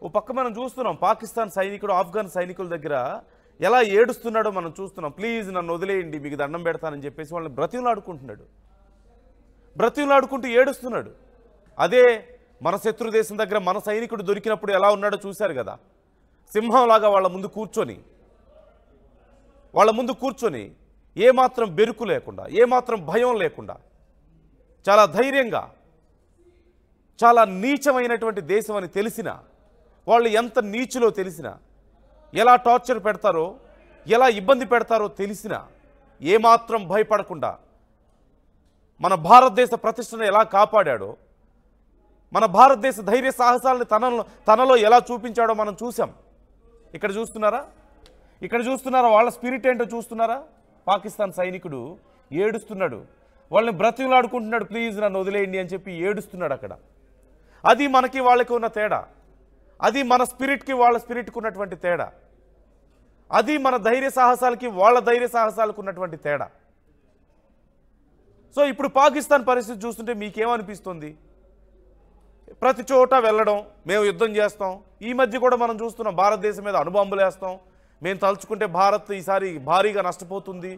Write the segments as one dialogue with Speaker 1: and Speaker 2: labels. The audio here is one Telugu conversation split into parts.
Speaker 1: ఓ పక్క మనం చూస్తున్నాం పాకిస్తాన్ సైనికుడు ఆఫ్ఘన్ సైనికుల దగ్గర ఎలా ఏడుస్తున్నాడో మనం చూస్తున్నాం. ప్లీజ్ నన్ను వదిలేయండి, మీకు దండం పెడతానని చెప్పేసి వాళ్ళని బ్రతిమలాడుకుంటూ ఏడుస్తున్నాడు. అదే మన శత్రు దేశం దగ్గర మన సైనికుడు దొరికినప్పుడు ఎలా ఉన్నాడో చూశారు కదా. సింహంలాగా వాళ్ళ ముందు కూర్చొని ఏమాత్రం బెరుకు లేకుండా, ఏమాత్రం భయం లేకుండా, చాలా ధైర్యంగా, చాలా నీచమైనటువంటి దేశం అని తెలిసినా, వాళ్ళు ఎంత నీచులో తెలిసినా, ఎలా టార్చర్ పెడతారో, ఎలా ఇబ్బంది పెడతారో తెలిసినా ఏమాత్రం భయపడకుండా మన భారతదేశ ప్రతిష్టను ఎలా కాపాడాడో, మన భారతదేశ ధైర్య సాహసాలను తనలో ఎలా చూపించాడో మనం చూసాం. ఇక్కడ చూస్తున్నారా వాళ్ళ స్పిరిట్ ఏంటో చూస్తున్నారా? పాకిస్తాన్ సైనికుడు ఏడుస్తున్నాడు, వాళ్ళని బ్రతిమలాడుకుంటున్నాడు, ప్లీజ్ నన్ను వదిలేయండి అని చెప్పి ఏడుస్తున్నాడు అక్కడ. అది మనకి వాళ్ళకి ఉన్న తేడా, అది మన స్పిరిట్కి వాళ్ళ స్పిరిట్కి ఉన్నటువంటి తేడా, అది మన ధైర్య సాహసాలకి వాళ్ళ ధైర్య సాహసాలకు ఉన్నటువంటి తేడా. సో ఇప్పుడు పాకిస్తాన్ పరిస్థితి చూస్తుంటే మీకేమనిపిస్తుంది? ప్రతి చోట వెళ్ళడం, మేము యుద్ధం చేస్తాం. ఈ మధ్య కూడా మనం చూస్తున్నాం భారతదేశం మీద అణుబాంబులు వేస్తాం, మేము తలుచుకుంటే భారత్ ఈసారి భారీగా నష్టపోతుంది.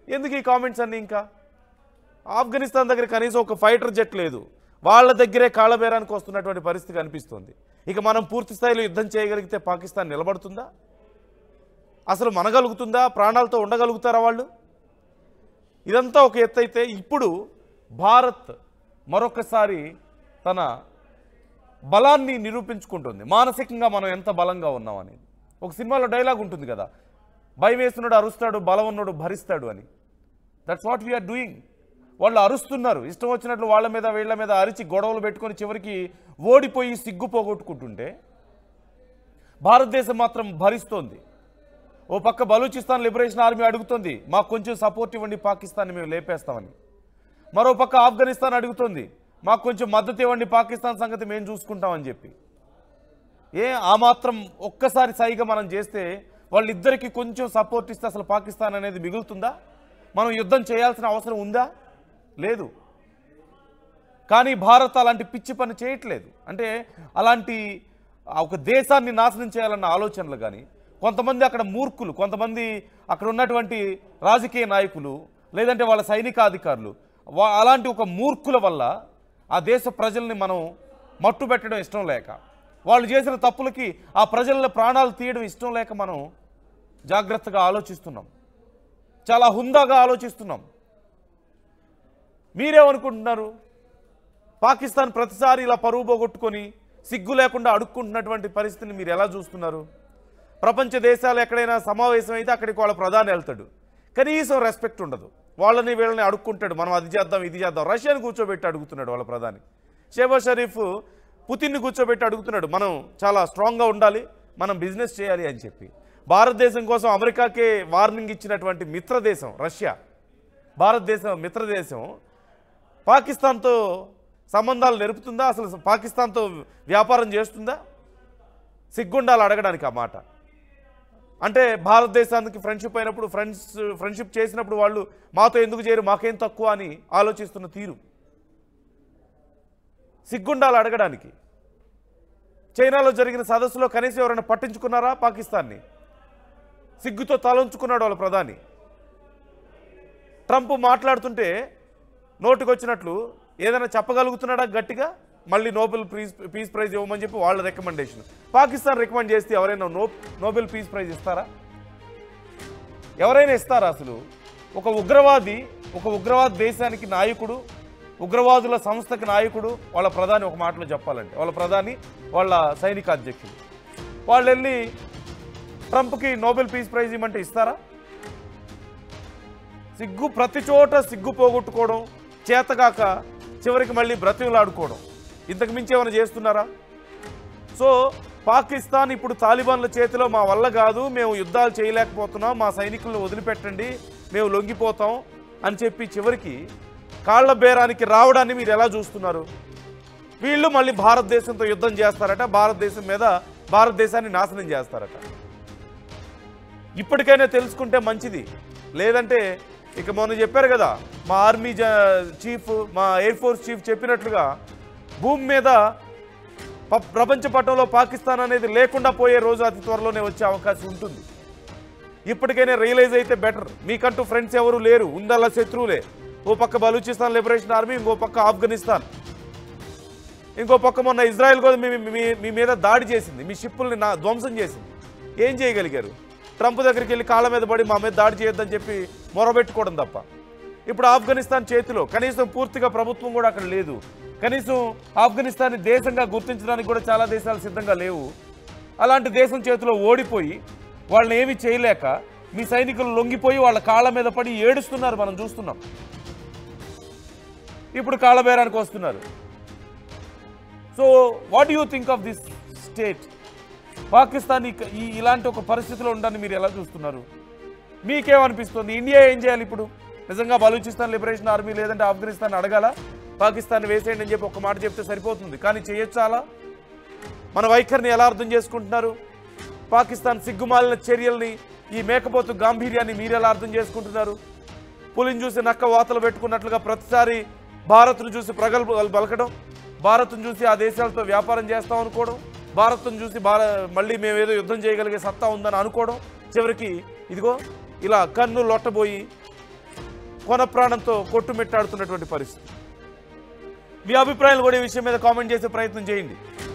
Speaker 1: ఎందుకు ఈ కామెంట్స్ అన్నీ? ఇంకా ఆఫ్ఘనిస్తాన్ దగ్గర కనీసం ఒక ఫైటర్ జెట్ లేదు, వాళ్ళ దగ్గరే కాళ్ళబేరానికి వస్తున్నటువంటి పరిస్థితి కనిపిస్తుంది. ఇక మనం పూర్తి స్థాయిలో యుద్ధం చేయగలిగితే పాకిస్తాన్ నిలబడుతుందా? అసలు మనగలుగుతుందా? ప్రాణాలతో ఉండగలుగుతారా వాళ్ళు? ఇదంతా ఒక ఎత్తు అయితే, ఇప్పుడు భారత్ మరొకసారి తన బలాన్ని నిరూపించుకుంటుంది. మానసికంగా మనం ఎంత బలంగా ఉన్నామనేది. ఒక సినిమాలో డైలాగ్ ఉంటుంది కదా, భయం వేస్తున్నాడు అరుస్తాడు, బలం ఉన్నాడు భరిస్తాడు అని. That's what we are doing. వాళ్ళు అరుస్తున్నారు, ఇష్టం వచ్చినట్లు వాళ్ళ మీద వీళ్ళ మీద అరిచి గొడవలు పెట్టుకొని చివరికి ఓడిపోయి సిగ్గు పోగొట్టుకుంటుంటే భారతదేశం మాత్రం భరిస్తోంది. ఓ పక్క బలూచిస్తాన్ లిబరేషన్ ఆర్మీ అడుగుతుంది, మాకు కొంచెం సపోర్ట్ ఇవ్వండి, పాకిస్తాన్ని మేము లేపేస్తామని. మరో పక్క ఆఫ్ఘనిస్తాన్ అడుగుతుంది, మాకు కొంచెం మద్దతు ఇవ్వండి, పాకిస్తాన్ సంగతి మేము చూసుకుంటామని చెప్పి. ఆ మాత్రం ఒక్కసారి సైగా మనం చేస్తే, వాళ్ళిద్దరికీ కొంచెం సపోర్ట్ ఇస్తే అసలు పాకిస్తాన్ అనేది మిగులుతుందా? మనం యుద్ధం చేయాల్సిన అవసరం ఉందా? లేదు. కానీ భారత్ అలాంటి పిచ్చి పని చేయట్లేదు. అంటే అలాంటి ఒక దేశాన్ని నాశనం చేయాలన్న ఆలోచనలు కానీ, కొంతమంది అక్కడ మూర్ఖులు, కొంతమంది అక్కడ ఉన్నటువంటి రాజకీయ నాయకులు, లేదంటే వాళ్ళ సైనికాధికారులు, అలాంటి ఒక మూర్ఖుల వల్ల ఆ దేశ ప్రజల్ని మనం మట్టు పెట్టడం ఇష్టం లేక, వాళ్ళు చేసిన తప్పులకి ఆ ప్రజల ప్రాణాలు తీయడం ఇష్టం లేక మనం జాగ్రత్తగా ఆలోచిస్తున్నాం, చాలా హుందాగా ఆలోచిస్తున్నాం. మీరేమనుకుంటున్నారు? పాకిస్తాన్ ప్రతిసారి ఇలా పరువు పోగొట్టుకొని సిగ్గు లేకుండా అడుక్కుంటున్నటువంటి పరిస్థితిని మీరు ఎలా చూస్తున్నారు? ప్రపంచ దేశాలు ఎక్కడైనా సమావేశం అయితే అక్కడికి వాళ్ళ ప్రధాని వెళ్తాడు, కనీసం రెస్పెక్ట్ ఉండదు, వాళ్ళని వీళ్ళని అడుక్కుంటాడు, మనం అది చేద్దాం ఇది చేద్దాం. రష్యాని కూర్చోబెట్టి అడుగుతున్నాడు వాళ్ళ ప్రధాని. షెహబాజ్ షరీఫ్ పుతిన్ని కూర్చోబెట్టి అడుగుతున్నాడు, మనం చాలా స్ట్రాంగ్గా ఉండాలి, మనం బిజినెస్ చేయాలి అని చెప్పి. భారతదేశం కోసం అమెరికాకే వార్నింగ్ ఇచ్చినటువంటి మిత్రదేశం రష్యా, భారతదేశం మిత్రదేశం పాకిస్తాన్తో సంబంధాలు నెరుపుతుందా? అసలు పాకిస్తాన్తో వ్యాపారం చేస్తుందా? సిగ్గుండాలి అడగడానికి ఆ మాట. అంటే భారతదేశానికి ఫ్రెండ్షిప్ అయినప్పుడు, ఫ్రెండ్షిప్ చేసినప్పుడు వాళ్ళు మాతో ఎందుకు చేయరు, మాకేం తక్కువ అని ఆలోచిస్తున్న తీరు సిగ్గుండాలి అడగడానికి. చైనాలో జరిగిన సదస్సులో కనీసం ఎవరైనా పట్టించుకున్నారా పాకిస్తాన్ని? సిగ్గుతో తలంచుకున్నాడు వాళ్ళ ప్రధాని. ట్రంప్ మాట్లాడుతుంటే నోటికొచ్చినట్లు ఏదైనా చెప్పగలుగుతున్నాడా గట్టిగా? మళ్ళీ నోబెల్ పీస్ ప్రైజ్ ఇవ్వమని చెప్పి వాళ్ళ రికమెండేషన్. పాకిస్తాన్ రికమెండ్ చేస్తే ఎవరైనా నోబెల్ పీస్ ప్రైజ్ ఇస్తారా? ఎవరైనా ఇస్తారా? అసలు ఒక ఉగ్రవాద దేశానికి నాయకుడు, ఉగ్రవాదుల సంస్థకి నాయకుడు, వాళ్ళ ప్రధాని ఒక మాటలో చెప్పాలంటే, వాళ్ళ ప్రధాని వాళ్ళ సైనిక అధ్యక్షుడు, వాళ్ళు వెళ్ళి ట్రంప్కి నోబెల్ పీస్ ప్రైజ్ ఇవ్వమంటే ఇస్తారా? సిగ్గు, ప్రతి చోట సిగ్గు పోగొట్టుకోవడం, చేతగాక చివరికి మళ్ళీ బ్రతిమలాడుకోవడం, ఇంతకు మించి ఏమైనా చేస్తున్నారా? సో పాకిస్తాన్ ఇప్పుడు తాలిబాన్ల చేతిలో మా వల్ల కాదు, మేము యుద్ధాలు చేయలేకపోతున్నాం, మా సైనికులను వదిలిపెట్టండి, మేము లొంగిపోతాం అని చెప్పి చివరికి కాళ్ల బేరానికి రావడాన్ని మీరు ఎలా చూస్తున్నారు? వీళ్ళు మళ్ళీ భారతదేశంతో యుద్ధం చేస్తారట, భారతదేశం మీద భారతదేశాన్ని నాశనం చేస్తారట. ఇప్పటికైనా తెలుసుకుంటే మంచిది. లేదంటే ఇక మొన్న చెప్పారు కదా, మా ఆర్మీ చీఫ్, మా ఎయిర్ ఫోర్స్ చీఫ్ చెప్పినట్లుగా భూమి మీద ప్రపంచ పటంలో పాకిస్తాన్ అనేది లేకుండా పోయే రోజు అతి త్వరలోనే వచ్చే అవకాశం ఉంటుంది. ఇప్పటికైనా రియలైజ్ అయితే బెటర్. మీకంటూ ఫ్రెండ్స్ ఎవరు లేరు, ఉందల్లా శత్రువులే. ఓ పక్క బలూచిస్తాన్ లిబరేషన్ ఆర్మీ, ఇంకో పక్క ఆఫ్ఘనిస్తాన్, ఇంకో పక్క మొన్న ఇజ్రాయెల్ కూడా మీ మీద దాడి చేసింది, మీ షిప్పుల్ని ధ్వంసం చేసింది. ఏం చేయగలిగారు? ట్రంప్ దగ్గరికి వెళ్ళి కాళ్ళ మీద పడి మా మీద దాడి చేయొద్దని చెప్పి మొరబెట్టుకోవడం తప్ప. ఇప్పుడు ఆఫ్ఘనిస్తాన్ చేతిలో కనీసం పూర్తిగా ప్రభుత్వం కూడా అక్కడ లేదు. కనీసం ఆఫ్ఘనిస్తాన్ని దేశంగా గుర్తించడానికి కూడా చాలా దేశాలు సిద్ధంగా లేవు. అలాంటి దేశం చేతిలో ఓడిపోయి వాళ్ళని ఏమీ చేయలేక మీ సైనికులు లొంగిపోయి వాళ్ళ కాళ్ళ మీద పడి ఏడుస్తున్నారు, మనం చూస్తున్నాం. ఇప్పుడు కాళ్ళబేరానికి వస్తున్నారు. So what you think of this state? Pakistan ఇలాంటి ఒక పరిస్థితిలో ఉండని మీరు ఎలా చూస్తున్నారు? మీకేమనిపిస్తుంది? ఇండియా ఏం చేయాలి ఇప్పుడు? నిజంగా బలూచిస్తాన్ లిబరేషన్ ఆర్మీ లేదంటే ఆఫ్ఘనిస్తాన్ అడగాల, పాకిస్తాన్ వేసేయండి అని చెప్పి ఒక మాట చెప్తే సరిపోతుంది, కానీ చేయొచ్చాలా? మన వైఖరిని ఎలా అర్థం చేసుకుంటున్నారు? పాకిస్తాన్ సిగ్గుమాలిన చర్యల్ని, ఈ మేకపోతు గాంభీర్యాన్ని మీరు ఎలా అర్థం చేసుకుంటున్నారు? పులిని చూసి నక్క వాతలు పెట్టుకున్నట్లుగా ప్రతిసారి భారత్ను చూసి ప్రగల్భాలు పలకడం, భారత్ను చూసి ఆ దేశాలతో వ్యాపారం చేస్తాం అనుకోవడం, భారత్ను చూసి మళ్ళీ మేమేదో యుద్ధం చేయగలిగే సత్తా ఉందని అనుకోవడం, చివరికి ఇదిగో ఇలా కన్ను లొట్టబోయి కొన ప్రాణంతో కొట్టుమిట్టాడుతున్నటువంటి పరిస్థితి. మీ అభిప్రాయాలు కూడా ఈ విషయం మీద కామెంట్ చేసే ప్రయత్నం చేయండి.